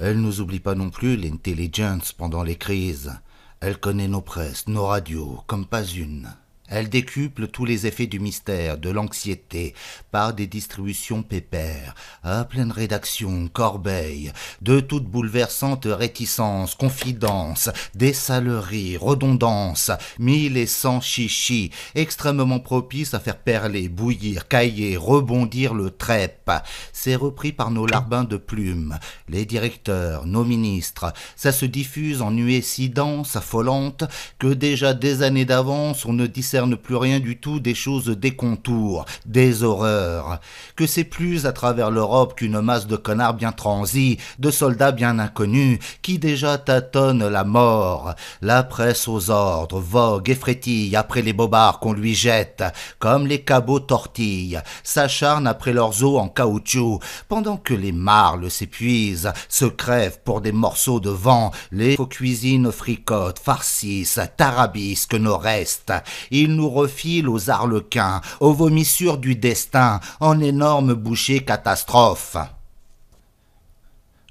Elle nous oublie pas non plus, l'intelligence, pendant les crises. Elle connaît nos presses, nos radios, comme pas une. Elle décuple tous les effets du mystère, de l'anxiété, par des distributions pépères, à pleine rédaction, corbeille, de toute bouleversante réticence, confidence, des saleries, redondances, 1000 et 100 chichis, extrêmement propices à faire perler, bouillir, cailler, rebondir le trèpe. C'est repris par nos larbins de plumes, les directeurs, nos ministres. Ça se diffuse en nuées si denses, affolantes, que déjà des années d'avance on ne discerne plus rien du tout des choses des contours, des horreurs, que c'est plus à travers l'Europe qu'une masse de connards bien transis, de soldats bien inconnus, qui déjà tâtonnent la mort. La presse aux ordres, vogue et frétille après les bobards qu'on lui jette, comme les cabots tortilles, s'acharnent après leurs os en caoutchouc, pendant que les marles s'épuisent, se crèvent pour des morceaux de vent, les faux cuisines fricotent, farcissent, tarabisquent nos restes. Ils nous refilent aux arlequins, aux vomissures du destin, en énormes bouchées catastrophes.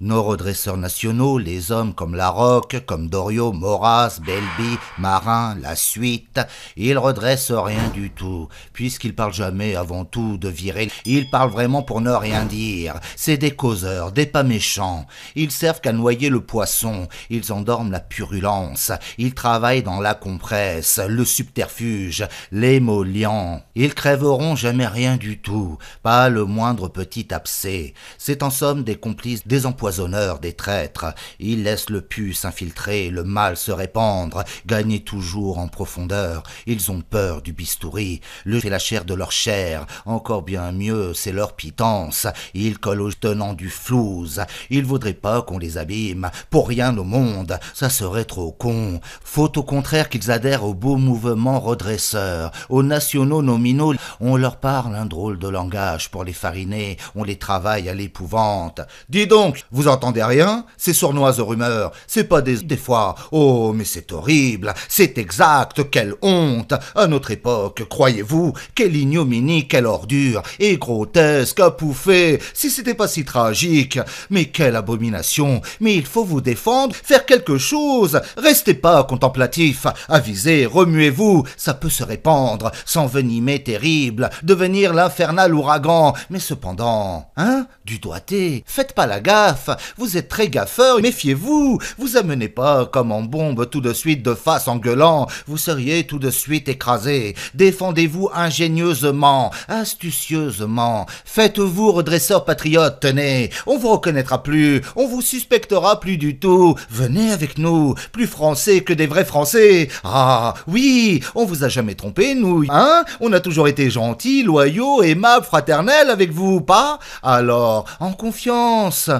Nos redresseurs nationaux, les hommes comme Larocque, comme Doriot, Maurras, Belby, Marin, la suite, ils redressent rien du tout, puisqu'ils parlent jamais avant tout de virer. Ils parlent vraiment pour ne rien dire. C'est des causeurs, des pas méchants. Ils servent qu'à noyer le poisson. Ils endorment la purulence. Ils travaillent dans la compresse, le subterfuge, l'émollient. Ils crèveront jamais rien du tout, pas le moindre petit abcès. C'est en somme des complices, des empoisonneurs, des traîtres. Ils laissent le pus s'infiltrer, le mal se répandre, gagner toujours en profondeur. Ils ont peur du bistouri, le fait la chair de leur chair, encore bien mieux, c'est leur pitance. Ils collent aux tenants du flouze. Ils voudraient pas qu'on les abîme, pour rien au monde, ça serait trop con. Faut au contraire qu'ils adhèrent au beau mouvement redresseur, aux nationaux nominaux. On leur parle un drôle de langage pour les fariner, on les travaille à l'épouvante. Dis donc, vous entendez rien? Ces sournoises rumeurs, c'est pas des fois. Oh, mais c'est horrible, c'est exact, quelle honte! À notre époque, croyez-vous, quelle ignominie, quelle ordure, et grotesque, à pouffer, si c'était pas si tragique. Mais quelle abomination! Mais il faut vous défendre, faire quelque chose. Restez pas contemplatif, avisez, remuez-vous, ça peut se répandre, s'envenimer terrible, devenir l'infernal ouragan. Mais cependant, du doigté, faites pas la gaffe. Vous êtes très gaffeur, méfiez-vous. Vous amenez pas comme en bombe tout de suite de face en gueulant. Vous seriez tout de suite écrasé. Défendez-vous ingénieusement, astucieusement. Faites-vous redresseur patriote, tenez. On vous reconnaîtra plus, on vous suspectera plus du tout. Venez avec nous, plus français que des vrais Français. Ah, oui, on vous a jamais trompé, nous. On a toujours été gentils, loyaux, aimables, fraternels avec vous, pas? Alors, en confiance,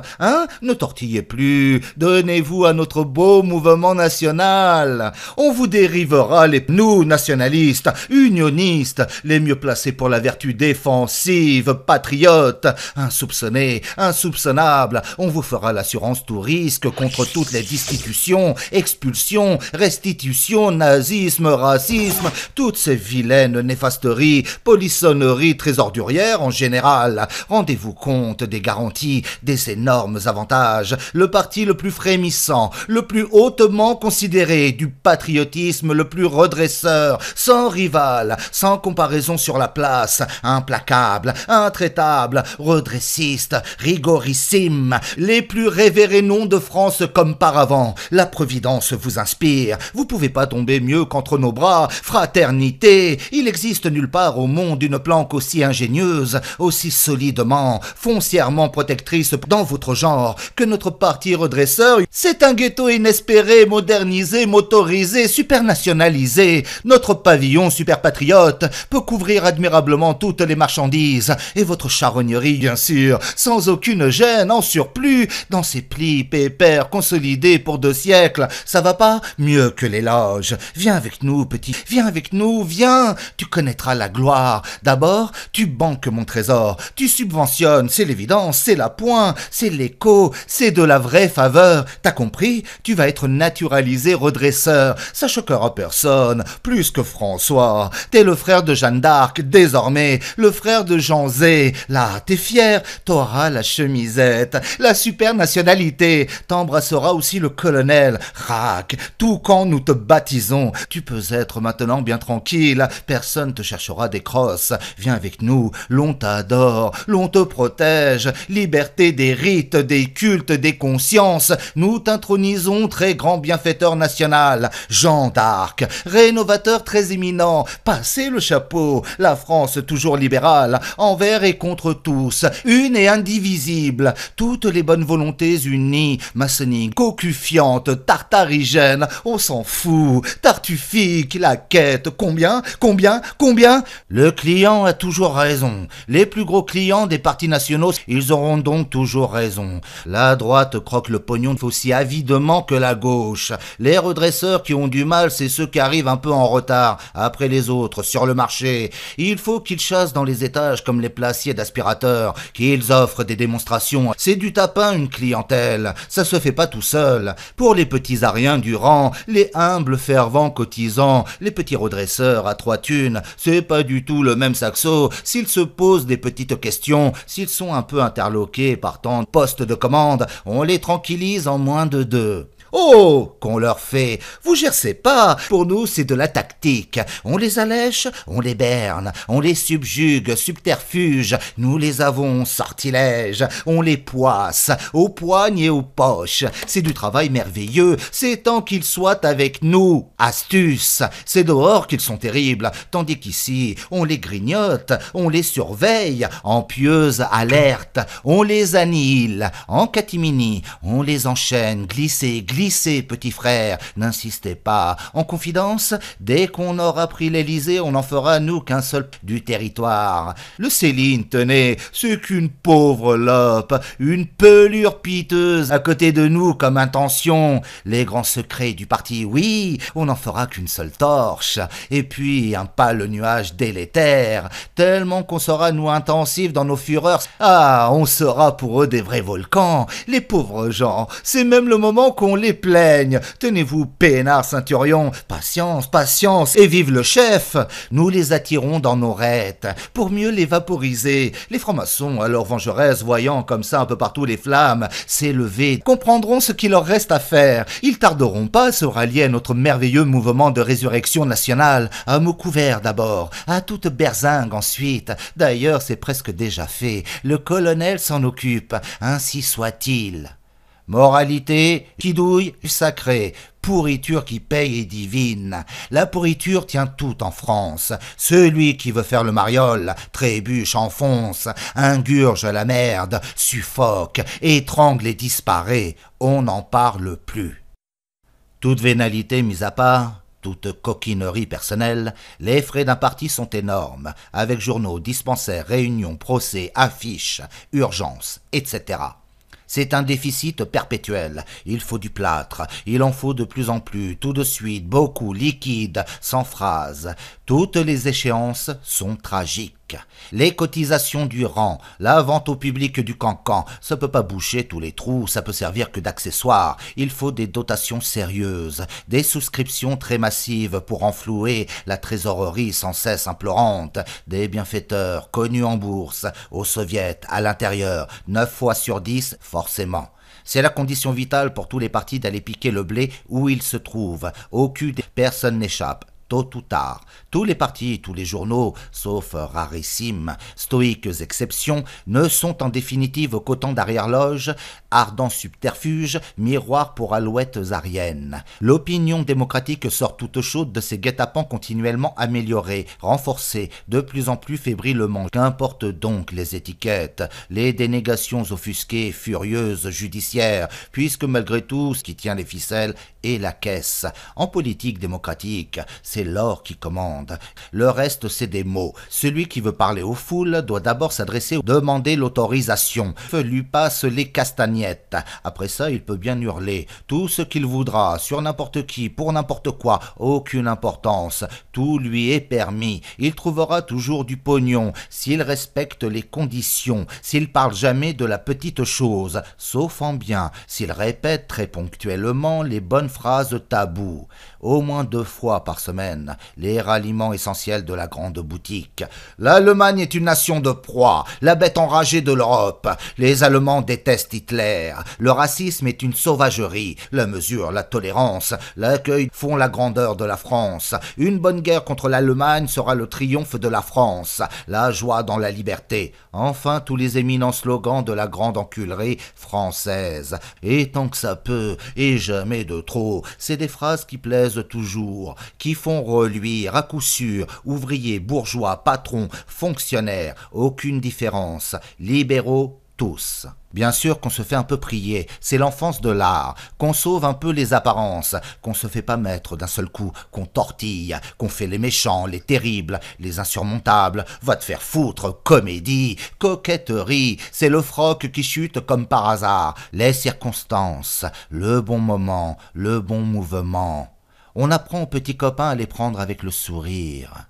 ne tortillez plus, donnez-vous à notre beau mouvement national. On vous dérivera nous, nationalistes, unionistes, les mieux placés pour la vertu défensive, patriotes, insoupçonnés, insoupçonnables. On vous fera l'assurance tout risque contre toutes les destitutions, expulsions, restitutions, nazisme, racisme, toutes ces vilaines néfasteries, polissonneries très ordurières en général. Rendez-vous compte des garanties, des énormes avantages, le parti le plus frémissant, le plus hautement considéré, du patriotisme le plus redresseur, sans rival, sans comparaison sur la place, implacable, intraitable, redressiste, rigorissime, les plus révérés noms de France comme paravent. La Providence vous inspire, vous pouvez pas tomber mieux qu'entre nos bras. Fraternité, il existe nulle part au monde une planque aussi ingénieuse, aussi solidement, foncièrement protectrice dans votre genre que notre parti redresseur. C'est un ghetto inespéré, modernisé, motorisé, supernationalisé. Notre pavillon superpatriote peut couvrir admirablement toutes les marchandises, et votre charognerie, bien sûr, sans aucune gêne, en surplus, dans ses plis pépères consolidés pour 2 siècles. Ça va pas? Mieux que l'éloge. Viens avec nous, petit, viens avec nous, viens, tu connaîtras la gloire. D'abord, tu banques mon trésor, tu subventionnes, c'est l'évidence, c'est la pointe, c'est les écho, c'est de la vraie faveur. T'as compris? Tu vas être naturalisé redresseur. Ça choquera personne, plus que François. T'es le frère de Jeanne d'Arc, désormais, le frère de Jean Zé. Là, t'es fier, t'auras la chemisette, la super nationalité. T'embrasseras aussi le colonel. Rac, tout quand nous te baptisons. Tu peux être maintenant bien tranquille, personne te cherchera des crosses. Viens avec nous, l'on t'adore, l'on te protège. Liberté des rites, des cultes, des consciences. Nous t'intronisons très grand bienfaiteur national. Jean d'Arc, rénovateur très éminent. Passez le chapeau, la France toujours libérale, envers et contre tous, une et indivisible. Toutes les bonnes volontés unies, maçonnique, cocufiante, tartarigène, on s'en fout, tartufique, la quête, combien? Le client a toujours raison. Les plus gros clients des partis nationaux, ils auront donc toujours raison. La droite croque le pognon aussi avidement que la gauche. Les redresseurs qui ont du mal, c'est ceux qui arrivent un peu en retard, après les autres, sur le marché. Il faut qu'ils chassent dans les étages comme les placiers d'aspirateurs, qu'ils offrent des démonstrations. C'est du tapin, une clientèle. Ça se fait pas tout seul. Pour les petits ariens du rang, les humbles fervents cotisants, les petits redresseurs à 3 thunes, c'est pas du tout le même saxo. S'ils se posent des petites questions, s'ils sont un peu interloqués par tant de postes de commande, on les tranquillise en moins de 2. Oh, qu'on leur fait, vous gercez pas, pour nous c'est de la tactique, on les allèche, on les berne, on les subjugue, subterfuge, nous les avons, sortilèges, on les poisse, aux poignes et aux poches, c'est du travail merveilleux, c'est tant qu'ils soient avec nous, astuce, c'est dehors qu'ils sont terribles, tandis qu'ici, on les grignote, on les surveille, en pieuse alerte, on les annihile, en catimini, on les enchaîne, glissez, petit frère, n'insistez pas. En confidence, dès qu'on aura pris l'Élysée, on n'en fera, nous, qu'un seul du territoire. Le Céline, tenez, c'est qu'une pauvre lope, une pelure piteuse à côté de nous comme intention. Les grands secrets du parti, oui, on n'en fera qu'une seule torche. Et puis, un pâle nuage délétère, tellement qu'on sera, nous, intensifs dans nos fureurs. Ah, on sera pour eux des vrais volcans. Les pauvres gens, c'est même le moment qu'on les plaigne. Tenez-vous, peinard Ceinturion, patience, et vive le chef. Nous les attirons dans nos rêtes, pour mieux les vaporiser. Les francs-maçons, alors vengeresses, voyant comme ça un peu partout les flammes s'élever, comprendront ce qu'il leur reste à faire. Ils tarderont pas à se rallier à notre merveilleux mouvement de résurrection nationale, à mots couverts d'abord, à toute berzingue ensuite. D'ailleurs, c'est presque déjà fait. Le colonel s'en occupe, ainsi soit-il. Moralité, quidouille, sacrée, pourriture qui paye et divine. La pourriture tient tout en France. Celui qui veut faire le mariole, trébuche, enfonce, ingurge la merde, suffoque, étrangle et disparaît. On n'en parle plus. Toute vénalité mise à part, toute coquinerie personnelle, les frais d'un parti sont énormes, avec journaux, dispensaires, réunions, procès, affiches, urgences, etc. C'est un déficit perpétuel. Il faut du plâtre. Il en faut de plus en plus, tout de suite, beaucoup, liquide, sans phrase. Toutes les échéances sont tragiques. Les cotisations du rang, la vente au public du cancan, ça peut pas boucher tous les trous, ça peut servir que d'accessoire. Il faut des dotations sérieuses, des souscriptions très massives pour enflouer la trésorerie sans cesse implorante, des bienfaiteurs connus en bourse, aux soviets, à l'intérieur, 9 fois sur 10, forcément. C'est la condition vitale pour tous les partis d'aller piquer le blé où il se trouve. Au cul, personne n'échappe. Tôt ou tard, tous les partis, tous les journaux, sauf rarissimes, stoïques exceptions, ne sont en définitive qu'autant d'arrière-loges, ardents subterfuges, miroirs pour alouettes ariennes. L'opinion démocratique sort toute chaude de ces guet-apens continuellement améliorés, renforcés, de plus en plus fébrilement. Qu'importe donc les étiquettes, les dénégations offusquées, furieuses, judiciaires, puisque malgré tout, ce qui tient les ficelles est la caisse. En politique démocratique, c'est c'est l'or qui commande. Le reste, c'est des mots. Celui qui veut parler aux foules doit d'abord s'adresser ou demander l'autorisation. Lui passe les castagnettes. Après ça, il peut bien hurler tout ce qu'il voudra, sur n'importe qui, pour n'importe quoi, aucune importance. Tout lui est permis. Il trouvera toujours du pognon, s'il respecte les conditions, s'il parle jamais de la petite chose, sauf en bien, s'il répète très ponctuellement les bonnes phrases taboues. Au moins 2 fois par semaine, les ralliements essentiels de la grande boutique. L'Allemagne est une nation de proie, la bête enragée de l'Europe. Les Allemands détestent Hitler. Le racisme est une sauvagerie. La mesure, la tolérance, l'accueil font la grandeur de la France. Une bonne guerre contre l'Allemagne sera le triomphe de la France. La joie dans la liberté. Enfin, tous les éminents slogans de la grande enculerie française. Et tant que ça peut, et jamais de trop, c'est des phrases qui plaisent toujours, qui font reluire à coup sûr, ouvriers, bourgeois, patrons, fonctionnaires, aucune différence, libéraux, tous. Bien sûr qu'on se fait un peu prier, c'est l'enfance de l'art, qu'on sauve un peu les apparences, qu'on se fait pas mettre d'un seul coup, qu'on tortille, qu'on fait les méchants, les terribles, les insurmontables, va te faire foutre, comédie, coquetterie, c'est le froc qui chute comme par hasard, les circonstances, le bon moment, le bon mouvement. On apprend aux petits copains à les prendre avec le sourire.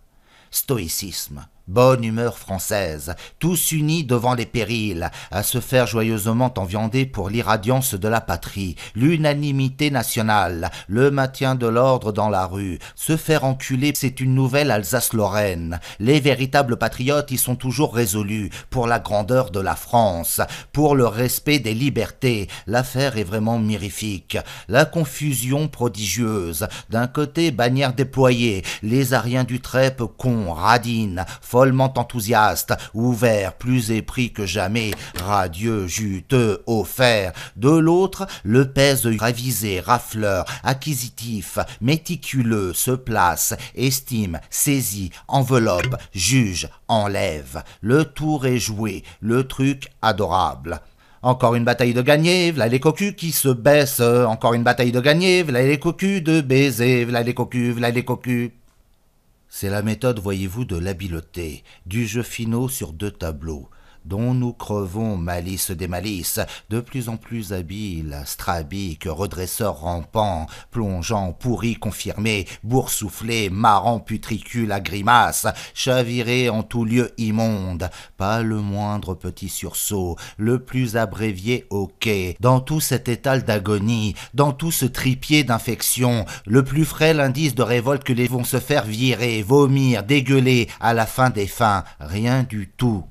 Stoïcisme, bonne humeur française, tous unis devant les périls, à se faire joyeusement enviander pour l'irradiance de la patrie, l'unanimité nationale, le maintien de l'ordre dans la rue, se faire enculer, c'est une nouvelle Alsace-Lorraine. Les véritables patriotes y sont toujours résolus, pour la grandeur de la France, pour le respect des libertés. L'affaire est vraiment mirifique. La confusion prodigieuse, d'un côté bannière déployée, les Ariens du Trèpe cons, radines, follement enthousiastes, ouverts, plus épris que jamais, radieux, juteux, offerts. De l'autre, le pèse ravisé, rafleur, acquisitif, méticuleux, se place, estime, saisit, enveloppe, juge, enlève. Le tour est joué, le truc adorable. Encore une bataille de gagnée, v'là les cocus qui se baissent. Encore une bataille de gagnée, v'là les cocus de baiser, v'là les cocus, v'là les cocus. C'est la méthode, voyez-vous, de l'habileté, du jeu finot sur 2 tableaux, dont nous crevons malice des malices, de plus en plus habiles, strabiques, redresseurs rampants, plongeants, pourris confirmés, boursouflés, marrants putricules à grimaces, chavirés en tout lieu immonde, pas le moindre petit sursaut, le plus abrévié au quai, dans tout cet étal d'agonie, dans tout ce tripier d'infection, le plus frêle indice de révolte que les vont se faire virer, vomir, dégueuler, à la fin des fins, rien du tout.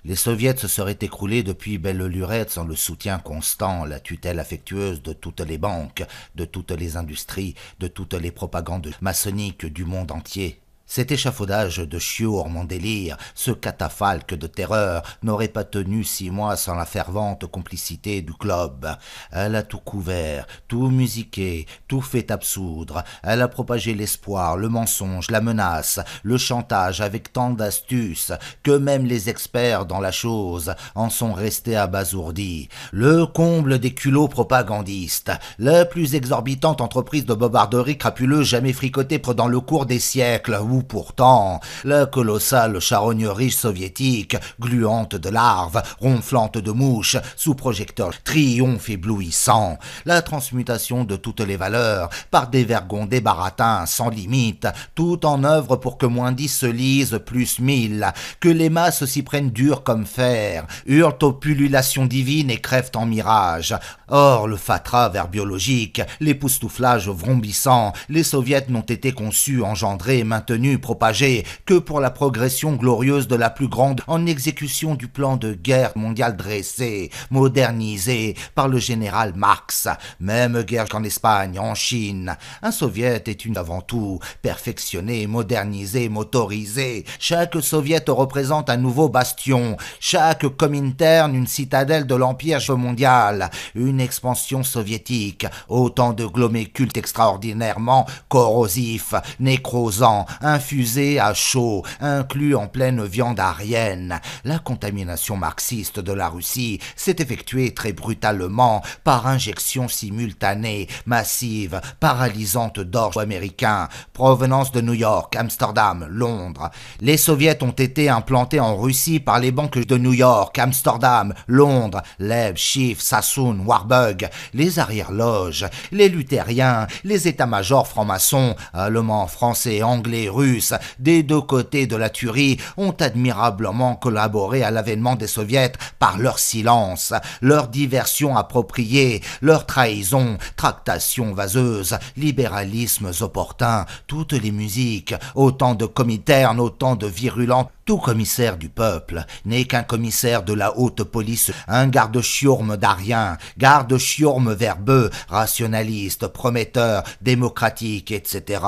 Les soviets se seraient écroulés depuis belle lurette sans le soutien constant, la tutelle affectueuse de toutes les banques, de toutes les industries, de toutes les propagandes maçonniques du monde entier. Cet échafaudage de chiour, mon délire, ce catafalque de terreur, n'aurait pas tenu 6 mois sans la fervente complicité du club. Elle a tout couvert, tout musiqué, tout fait absoudre. Elle a propagé l'espoir, le mensonge, la menace, le chantage avec tant d'astuces que même les experts dans la chose en sont restés abasourdis. Le comble des culots propagandistes, la plus exorbitante entreprise de bobarderie crapuleuse jamais fricotée dans le cours des siècles, où pourtant, la colossale charognerie soviétique, gluante de larves, ronflante de mouches, sous projecteur, triomphe éblouissant, la transmutation de toutes les valeurs, par des vergons, des baratins, sans limite, tout en œuvre pour que moins 10 se lisent plus 1000, que les masses s'y prennent dur comme fer, hurlent aux pullulations divines et crèvent en mirage. Or, le fatras verbiologique, l'époustouflage vrombissant, les soviets n'ont été conçus, engendrés, maintenus, propagés, que pour la progression glorieuse de la plus grande en exécution du plan de guerre mondial dressé, modernisé par le général Marx. Même guerre qu'en Espagne, en Chine. Un soviet est une avant tout, perfectionné, modernisé, motorisé. Chaque soviet représente un nouveau bastion, chaque Comintern une citadelle de l'empire mondial, une expansion soviétique, autant de glomécules extraordinairement corrosifs, nécrosants, infusés à chaud, inclus en pleine viande aryenne. La contamination marxiste de la Russie s'est effectuée très brutalement par injection simultanée, massive, paralysante d'orge américain, provenance de New York, Amsterdam, Londres. Les soviets ont été implantés en Russie par les banques de New York, Amsterdam, Londres, Lev, Schiff, Sassoon, Warburg, les arrière-loges, les luthériens, les états-majors francs-maçons, allemands, français, anglais, russes, des deux côtés de la tuerie, ont admirablement collaboré à l'avènement des soviets par leur silence, leur diversion appropriée, leur trahison, tractations vaseuses, libéralismes opportuns, toutes les musiques, autant de comiternes, autant de virulents. Tout commissaire du peuple n'est qu'un commissaire de la haute police, un garde-chiourme d'Arien, garde-chiourme verbeux, rationaliste, prometteur, démocratique, etc.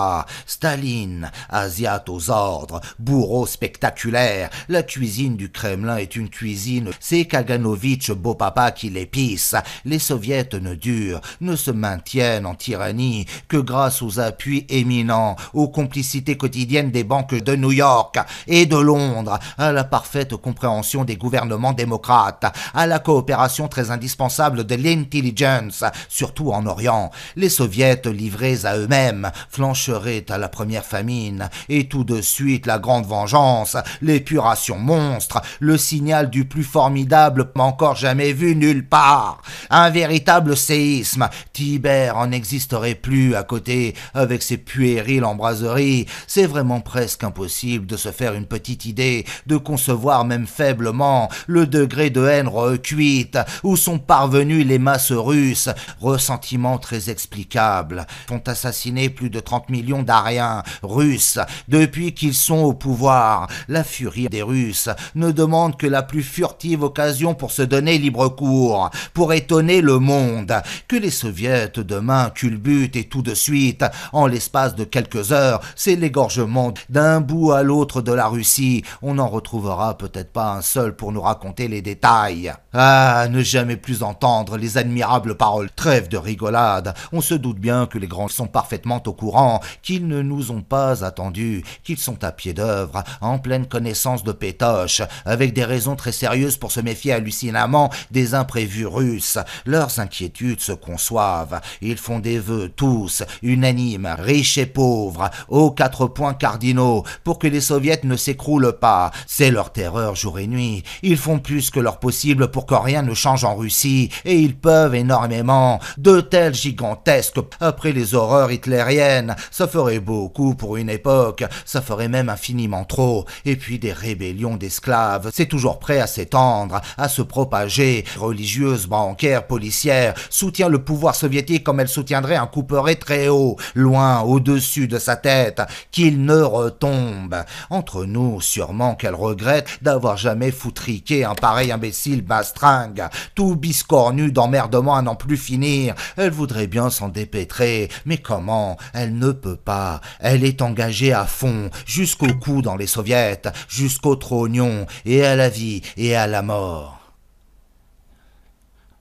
Staline, asiate aux ordres, bourreau spectaculaire. La cuisine du Kremlin est une cuisine, c'est Kaganovitch beau papa qui l'épice. Les soviets ne durent, ne se maintiennent en tyrannie que grâce aux appuis éminents, aux complicités quotidiennes des banques de New York et de Londres, à la parfaite compréhension des gouvernements démocrates, à la coopération très indispensable de l'intelligence, surtout en Orient. Les soviets livrés à eux-mêmes flancheraient à la première famine, et tout de suite la grande vengeance, l'épuration monstre, le signal du plus formidable encore jamais vu nulle part. Un véritable séisme. Tibère en n'existerait plus à côté avec ses puériles embraseries. C'est vraiment presque impossible de se faire une petite idée, de concevoir même faiblement le degré de haine recuite où sont parvenues les masses russes. Ressentiment très explicable. Font assassiner plus de 30 millions d'Ariens russes depuis qu'ils sont au pouvoir. La furie des Russes ne demande que la plus furtive occasion pour se donner libre cours, pour étonner le monde. Que les soviets demain culbutent et tout de suite, en l'espace de quelques heures, c'est l'égorgement d'un bout à l'autre de la Russie. On n'en retrouvera peut-être pas un seul pour nous raconter les détails. Ah, ne jamais plus entendre les admirables paroles. Trêve de rigolade. On se doute bien que les grands sont parfaitement au courant, qu'ils ne nous ont pas attendus, qu'ils sont à pied d'œuvre, en pleine connaissance de pétoche, avec des raisons très sérieuses pour se méfier hallucinemment des imprévus russes. Leurs inquiétudes se conçoivent. Ils font des vœux tous, unanimes, riches et pauvres, aux 4 points cardinaux, pour que les soviets ne s'écroulent pas. C'est leur terreur jour et nuit. Ils font plus que leur possible pour que rien ne change en Russie, et ils peuvent énormément. De tels gigantesques, après les horreurs hitlériennes, ça ferait beaucoup pour une époque, ça ferait même infiniment trop. Et puis des rébellions d'esclaves, c'est toujours prêt à s'étendre, à se propager. Religieuse, bancaire, policière, soutient le pouvoir soviétique comme elle soutiendrait un couperet très haut, loin, au-dessus de sa tête, qu'il ne retombe. Entre nous, sûrement qu'elle regrette d'avoir jamais foutriqué un pareil imbécile bastringue, tout biscornu d'emmerdement à n'en plus finir. Elle voudrait bien s'en dépêtrer, mais comment? Elle ne peut pas. Elle est engagée à fond, jusqu'au cou dans les soviets, jusqu'au trognon, et à la vie, et à la mort.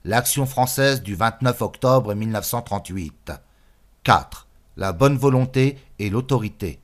L'action française du 29 octobre 1938. 4. La bonne volonté et l'autorité.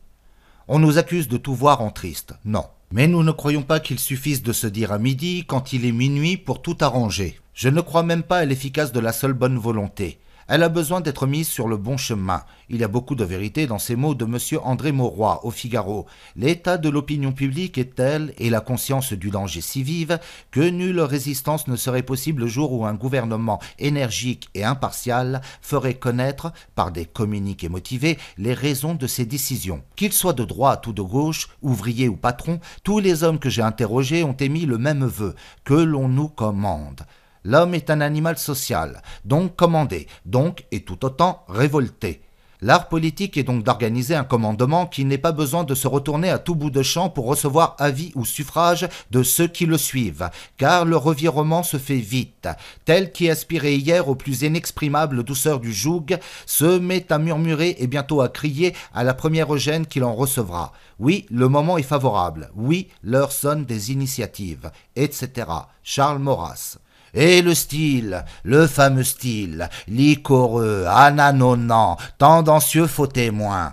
On nous accuse de tout voir en triste. Non. Mais nous ne croyons pas qu'il suffise de se dire à midi quand il est minuit pour tout arranger. Je ne crois même pas à l'efficace de la seule bonne volonté. Elle a besoin d'être mise sur le bon chemin. Il y a beaucoup de vérité dans ces mots de M. André Mauroy au Figaro. L'état de l'opinion publique est tel, et la conscience du danger si vive, que nulle résistance ne serait possible le jour où un gouvernement énergique et impartial ferait connaître, par des communiqués motivés, les raisons de ses décisions. Qu'ils soient de droite ou de gauche, ouvriers ou patrons, tous les hommes que j'ai interrogés ont émis le même vœu, que l'on nous commande. L'homme est un animal social, donc commandé, donc et tout autant révolté. L'art politique est donc d'organiser un commandement qui n'ait pas besoin de se retourner à tout bout de champ pour recevoir avis ou suffrage de ceux qui le suivent, car le revirement se fait vite. Tel qui aspirait hier aux plus inexprimables douceurs du joug, se met à murmurer et bientôt à crier à la première gêne qu'il en recevra. Oui, le moment est favorable. Oui, l'heure sonne des initiatives, etc. Charles Maurras. Et le style, le fameux style, liquoreux, ananonnant, tendancieux faux témoin.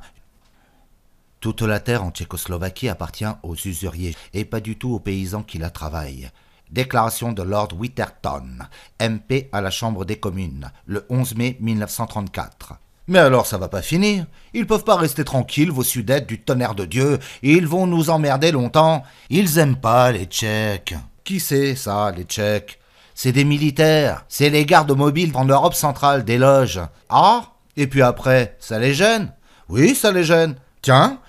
Toute la terre en Tchécoslovaquie appartient aux usuriers et pas du tout aux paysans qui la travaillent. Déclaration de Lord Witherton, MP à la Chambre des communes, le 11 mai 1934. Mais alors ça va pas finir. Ils peuvent pas rester tranquilles, vos Sudètes du tonnerre de Dieu. Ils vont nous emmerder longtemps. Ils aiment pas les Tchèques. Qui c'est ça, les Tchèques? C'est des militaires. C'est les gardes mobiles en Europe centrale, des loges. Ah? Et puis après, ça les gêne? Oui, ça les gêne. Tiens,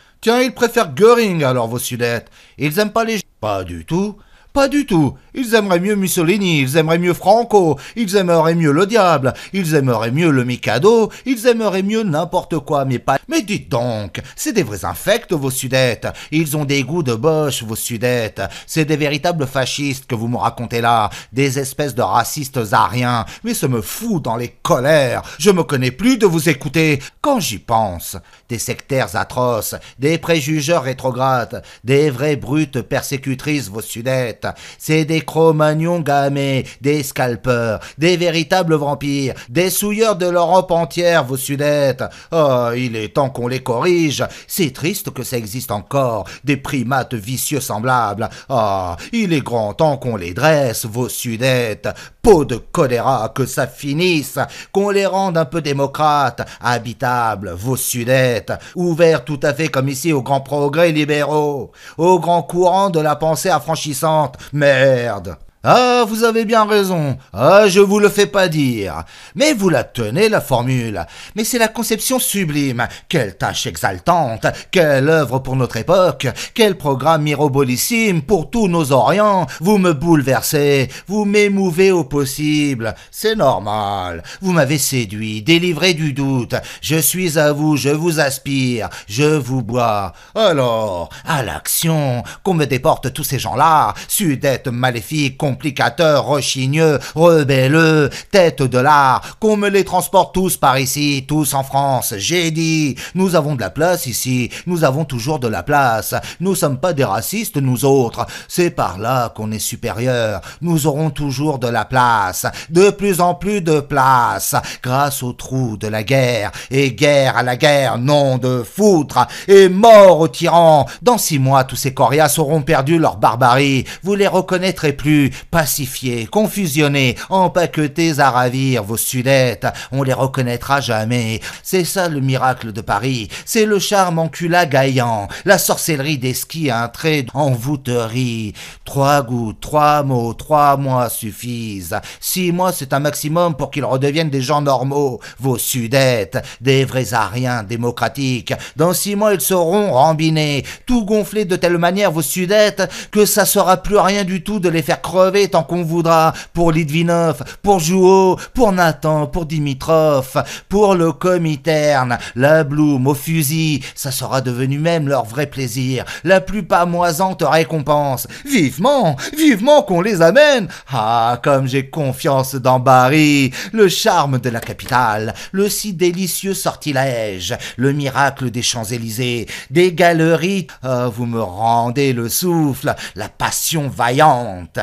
ils préfèrent Göring alors, vos Sudètes. Ils aiment pas les... Pas du tout. Pas du tout. Ils aimeraient mieux Mussolini, ils aimeraient mieux Franco, ils aimeraient mieux le diable, ils aimeraient mieux le Mikado, ils aimeraient mieux n'importe quoi, mais pas... Mais dites donc, c'est des vrais infects, vos Sudètes. Ils ont des goûts de Bosch, vos Sudètes. C'est des véritables fascistes que vous me racontez là, des espèces de racistes ariens. Mais ça me fout dans les colères. Je me connais plus de vous écouter. Quand j'y pense, des sectaires atroces, des préjugeurs rétrogrades, des vraies brutes persécutrices, vos Sudètes. C'est des Cro-Magnons gamés, des scalpeurs, des véritables vampires, des souilleurs de l'Europe entière, vos Sudètes. Oh, il est temps qu'on les corrige. C'est triste que ça existe encore, des primates vicieux semblables. Oh, il est grand temps qu'on les dresse, vos Sudètes. Peau de choléra, que ça finisse, qu'on les rende un peu démocrates, habitables, vos Sudètes, ouverts tout à fait comme ici aux grands progrès libéraux, aux grands courants de la pensée affranchissante. Merde! Ah, vous avez bien raison. Ah, je vous le fais pas dire. Mais vous la tenez, la formule. Mais c'est la conception sublime. Quelle tâche exaltante. Quelle œuvre pour notre époque. Quel programme mirobolissime pour tous nos Orients. Vous me bouleversez. Vous m'émouvez au possible. C'est normal. Vous m'avez séduit, délivré du doute. Je suis à vous, je vous aspire. Je vous bois. Alors, à l'action. Qu'on me déporte tous ces gens-là. Sudètes maléfiques, complicateurs, rechigneux, rebelleux, têtes de l'art, qu'on me les transporte tous par ici, tous en France. J'ai dit, nous avons de la place ici, nous avons toujours de la place. Nous sommes pas des racistes, nous autres. C'est par là qu'on est supérieur. Nous aurons toujours de la place, de plus en plus de place, grâce au trou de la guerre. Et guerre à la guerre, nom de foutre, et mort aux tyrans. Dans 6 mois, tous ces coriaces auront perdu leur barbarie. Vous les reconnaîtrez plus. Pacifiés, confusionnés, empaquetés à ravir, vos Sudètes, on les reconnaîtra jamais. C'est ça le miracle de Paris, c'est le charme encula-gaillant, la sorcellerie des skis à un trait en voûterie. 3 gouttes, 3 mots, 3 mois suffisent. 6 mois, c'est un maximum pour qu'ils redeviennent des gens normaux, vos Sudètes, des vrais ariens démocratiques. Dans 6 mois, ils seront rambinés, tout gonflés de telle manière, vos Sudètes, que ça sera plus rien du tout de les faire crever tant qu'on voudra, pour Litvinov, pour Jouot, pour Nathan, pour Dimitrov, pour le Comintern, la Bloom au fusil, ça sera devenu même leur vrai plaisir, la plus pamoisante récompense. Vivement, vivement qu'on les amène. Ah, comme j'ai confiance dans Paris, le charme de la capitale, le si délicieux sortilège, le miracle des Champs-Élysées, des galeries. Ah, vous me rendez le souffle, la passion vaillante.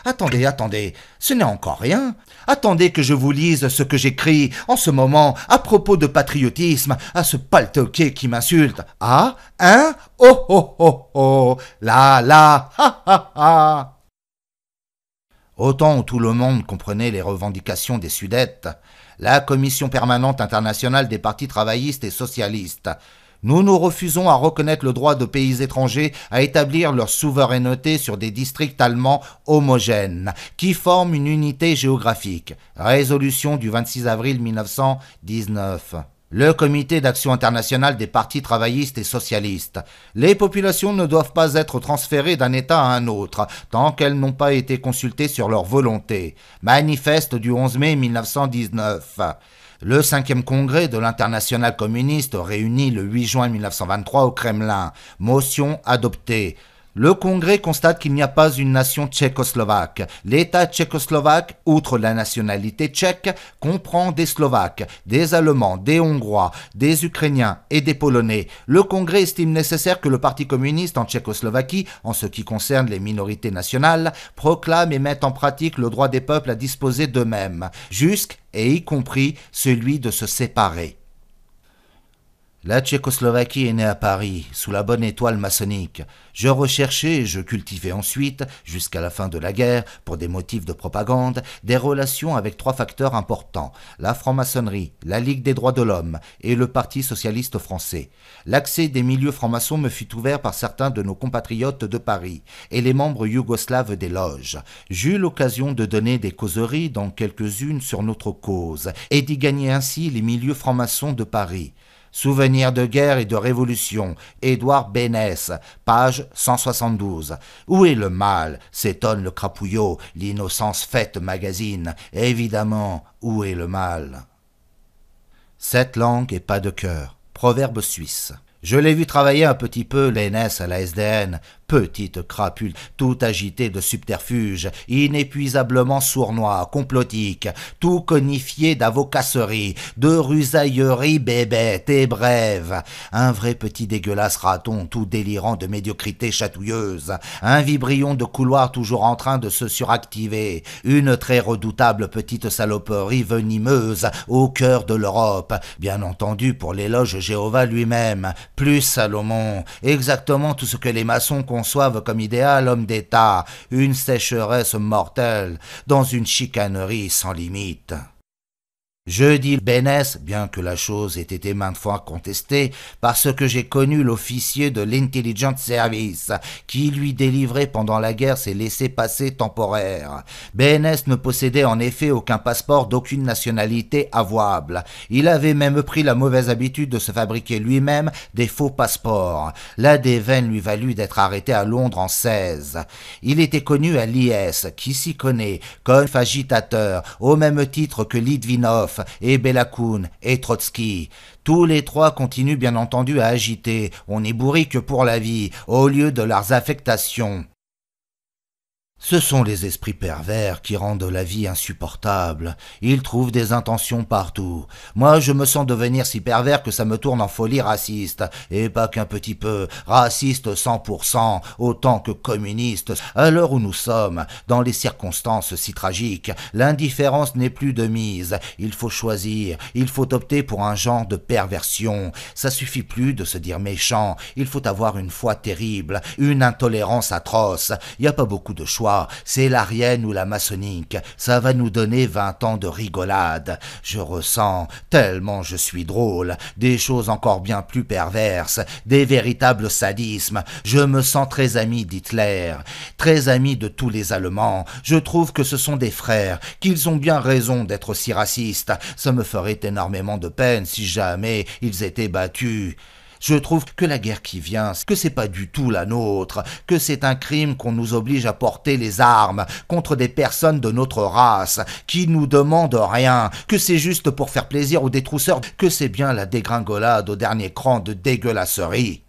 Attendez, ce n'est encore rien. Attendez que je vous lise ce que j'écris en ce moment à propos de patriotisme à ce paltoqué qui m'insulte. Ah, hein? Oh, oh, oh, oh, là, ha, ha, ha. Au temps où tout le monde comprenait les revendications des Sudètes, la Commission permanente internationale des partis travaillistes et socialistes, nous nous refusons à reconnaître le droit de pays étrangers à établir leur souveraineté sur des districts allemands homogènes, qui forment une unité géographique. Résolution du 26 avril 1919. Le Comité d'action internationale des partis travaillistes et socialistes. Les populations ne doivent pas être transférées d'un État à un autre, tant qu'elles n'ont pas été consultées sur leur volonté. Manifeste du 11 mai 1919. Le 5e congrès de l'Internationale communiste réuni le 8 juin 1923 au Kremlin. Motion adoptée. Le Congrès constate qu'il n'y a pas une nation tchécoslovaque. L'État tchécoslovaque, outre la nationalité tchèque, comprend des Slovaques, des Allemands, des Hongrois, des Ukrainiens et des Polonais. Le Congrès estime nécessaire que le Parti communiste en Tchécoslovaquie, en ce qui concerne les minorités nationales, proclame et mette en pratique le droit des peuples à disposer d'eux-mêmes, jusqu'à et y compris celui de se séparer. La Tchécoslovaquie est née à Paris, sous la bonne étoile maçonnique. Je recherchais et je cultivais ensuite, jusqu'à la fin de la guerre, pour des motifs de propagande, des relations avec trois facteurs importants, la franc-maçonnerie, la Ligue des droits de l'homme et le Parti socialiste français. L'accès des milieux francs-maçons me fut ouvert par certains de nos compatriotes de Paris et les membres yougoslaves des loges. J'eus l'occasion de donner des causeries dans quelques-unes sur notre cause et d'y gagner ainsi les milieux francs-maçons de Paris. Souvenirs de guerre et de révolution, Édouard Bénès, page 172. Où est le mal s'étonne le crapouillot, l'innocence faite magazine. Évidemment, où est le mal? 7 langues et pas de cœur. Proverbe suisse. Je l'ai vu travailler un petit peu, Bénès, à la SDN. Petite crapule, tout agitée de subterfuges, inépuisablement sournois, complotique, tout conifié d'avocasserie, de rusaillerie bébête et brève. Un vrai petit dégueulasse raton, tout délirant de médiocrité chatouilleuse, un vibrion de couloir toujours en train de se suractiver, une très redoutable petite saloperie venimeuse au cœur de l'Europe, bien entendu pour l'éloge Jéhovah lui-même, plus Salomon, exactement tout ce que les maçons conçoivent comme idéal homme d'État, une sécheresse mortelle, dans une chicanerie sans limite. Je dis Bénès, bien que la chose ait été maintes fois contestée, parce que j'ai connu l'officier de l'Intelligence Service, qui lui délivrait pendant la guerre ses laissez-passer temporaires. Bénès ne possédait en effet aucun passeport d'aucune nationalité avouable. Il avait même pris la mauvaise habitude de se fabriquer lui-même des faux passeports. La déveine lui valut d'être arrêté à Londres en 16. Il était connu à l'IS, qui s'y connaît, comme agitateur, au même titre que Litvinov, et Belakoun et Trotsky. Tous les trois continuent bien entendu à agiter, on est bourrique pour la vie, au lieu de leurs affectations. Ce sont les esprits pervers qui rendent la vie insupportable. Ils trouvent des intentions partout. Moi, je me sens devenir si pervers que ça me tourne en folie raciste. Et pas qu'un petit peu. Raciste 100%, autant que communiste. À l'heure où nous sommes, dans les circonstances si tragiques, l'indifférence n'est plus de mise. Il faut choisir. Il faut opter pour un genre de perversion. Ça suffit plus de se dire méchant. Il faut avoir une foi terrible, une intolérance atroce. Il n'y a pas beaucoup de choix. C'est l'arienne ou la maçonnique, ça va nous donner 20 ans de rigolade. Je ressens, tellement je suis drôle, des choses encore bien plus perverses, des véritables sadismes. Je me sens très ami d'Hitler, très ami de tous les Allemands. Je trouve que ce sont des frères, qu'ils ont bien raison d'être si racistes. Ça me ferait énormément de peine si jamais ils étaient battus. Je trouve que la guerre qui vient, que c'est pas du tout la nôtre, que c'est un crime qu'on nous oblige à porter les armes contre des personnes de notre race, qui nous demandent rien, que c'est juste pour faire plaisir aux détrousseurs, que c'est bien la dégringolade au dernier cran de dégueulasserie.